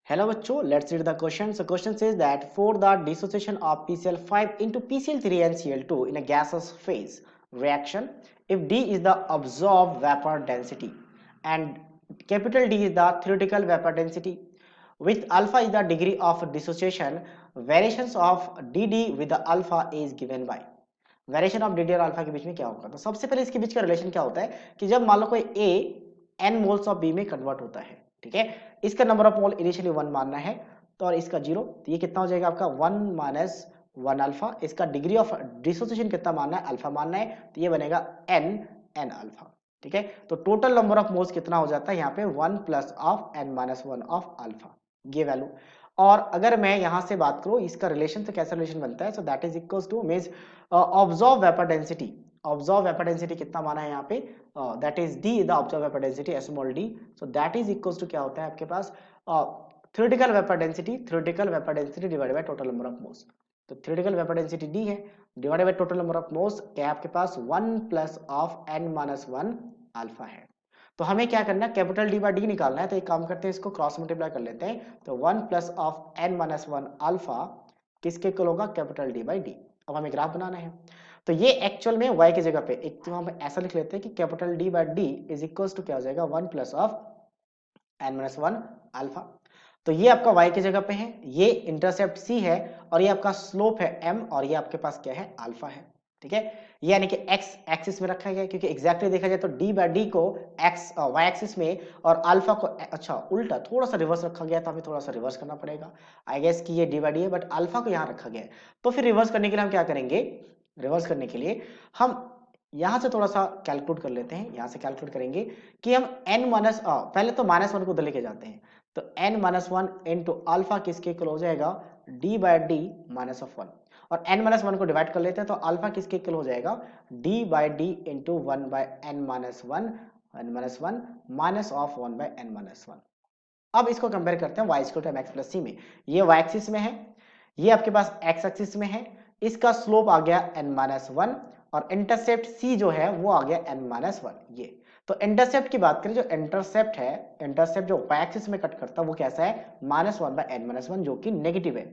Hello bachcho, let's read the question. So question says that for the dissociation of PCl5 into PCl3 and Cl2 in a gaseous phase reaction, if D is the absorbed vapor density and capital D is the theoretical vapor density, with alpha is the degree of dissociation, variations of DD with the alpha is given by. Variation of DD और alpha के बीच में क्या होगा? तो सबसे पहले इसके बीच का रिलेशन क्या होता है कि जब मान लो कोई A n moles of B में कन्वर्ट होता है, ठीक है, इसका नंबर ऑफ मोल इनिशियली 1 मानना है तो और इसका 0, तो ये कितना हो जाएगा आपका 1 माइनस 1 अल्फा, इसका डिग्री ऑफ डिसोसिएशन कितना मानना है, अल्फा मानना है, तो ये बनेगा n अल्फा, ठीक है। तो टोटल नंबर ऑफ मोल्स कितना हो जाता है यहाँ पे 1 plus of n minus 1 of alpha, ये वैल्यू। और अगर मैं यहां से बात करूं इसका रिलेशन, तो कैसा रिलेशन बनता है, so that is equals to means observed vapour density, observed vapour density कितना माना है यहाँ पे, that is d the observed vapour density small d, so that is equals to क्या होता है आपके पास theoretical vapour density, theoretical vapour density divided by total number of moles. तो थ्योरेटिकल वेपर डेंसिटी डी है divided by total number of moles, क्या है आपके पास 1 plus of n minus 1 alpha है। तो हमें क्या करना है, कैपिटल डी बाई डी निकालना है, तो एक काम करते हैं इसको क्रॉस मल्टीप्लाई कर लेते हैं, तो 1 plus of n minus 1 alpha किसके इक्वल होगा, कैपिटल डी बाई डी। अब हमें ग्राफ बनाना है, तो ये एक्चुअल में y की जगह पे एक तो हम ऐसा लिख लेते हैं कि capital D by D is equals to क्या हो जाएगा 1 plus of n minus 1 alpha. तो ये आपका y की जगह पे है, ये इंटरसेप्ट c है और ये आपका स्लोप है m और ये आपके पास क्या है, अल्फा है, ठीक है। ये यानी कि x एक्सिस में रखा गया है, क्योंकि एग्जैक्टली देखा जाए तो d बाई डी को x y एक्सिस में और अल्फा को अच्छा उल्टा थोड़ा सा रिवर्स रखा गया, तो हमें थोड़ा सा रिवर्स करना पड़ेगा। आई गेस कि ये d बाई डी है बट अल्फा को यहाँ रखा गया है, तो फिर रिवर्स करने के लिए हम क्या करेंगे, रिवर्स करने के लिए हम यहां से थोड़ा सा कैलकुलेट कर लेते हैं, यहां से कैलकुलेट करेंगे कि हम n माइनस पहले तो माइनस 1 को उधर लेके जाते हैं, तो n माइनस 1 इंटू अल्फा किसके इक्वल हो जाएगा, d by D minus of 1, और n माइनस 1 को डिवाइड कर लेते हैं, तो अल्फा किसके इक्वल हो जाएगा, d by D into 1 by n minus 1 minus of 1 by n minus 1। अब इसको कंपेयर करते हैं y equal to mx plus c में, ये y एक्सिस में है, ये आपके पास x एक्सिस में है, इसका स्लोप आ गया n माइनस 1 और इंटरसेप्ट c जो है वो आ गया n माइनस 1। ये तो इंटरसेप्ट की बात करें, जो इंटरसेप्ट है, इंटरसेप्ट जो y एक्सिस में कट करता है वो कैसा है, माइनस 1 बाई n माइनस 1, जो कि नेगेटिव है,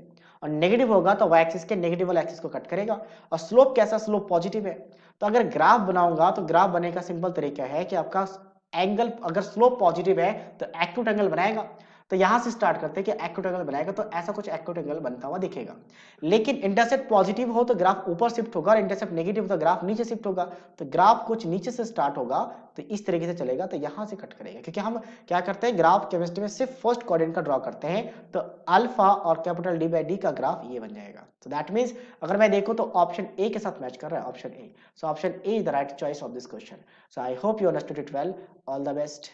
और नेगेटिव होगा तो y एक्सिस के नेगेटिव वाले एक्सिस को कट करेगा। और स्लोप कैसा, स्लोप पॉजिटिव है। तो अगर ग्राफ बनाऊंगा तो ग्राफ बनने का सिंपल तरीका है कि आपका एंगल, अगर स्लोप पॉजिटिव है तो एक्यूट एंगल बनाएगा। तो यहां से स्टार्ट करते हैं कि एक्यूट एंगल बनाएगा, तो ऐसा कुछ एक्यूट एंगल बनता हुआ दिखेगा। लेकिन इंटरसेप्ट पॉजिटिव हो तो ग्राफ ऊपर शिफ्ट होगा, और इंटरसेप्ट नेगेटिव तो ग्राफ नीचे शिफ्ट होगा। तो ग्राफ कुछ नीचे से स्टार्ट होगा तो इस तरीके से चलेगा, तो यहां से कट करेगा, क्योंकि हम क्या करते हैं ग्राफ केमिस्ट्री में सिर्फ फर्स्ट कोऑर्डिनेट का ड्रॉ करते हैं, तो अल्फा और कैपिटल डी बाई डी का ग्राफ ये बन जाएगा। तो दैट मींस अगर मैं देखूं तो ऑप्शन ए के साथ मैच कर रहा है, option A. So option A is the right choice of this question. So I hope you understood it well, all the best.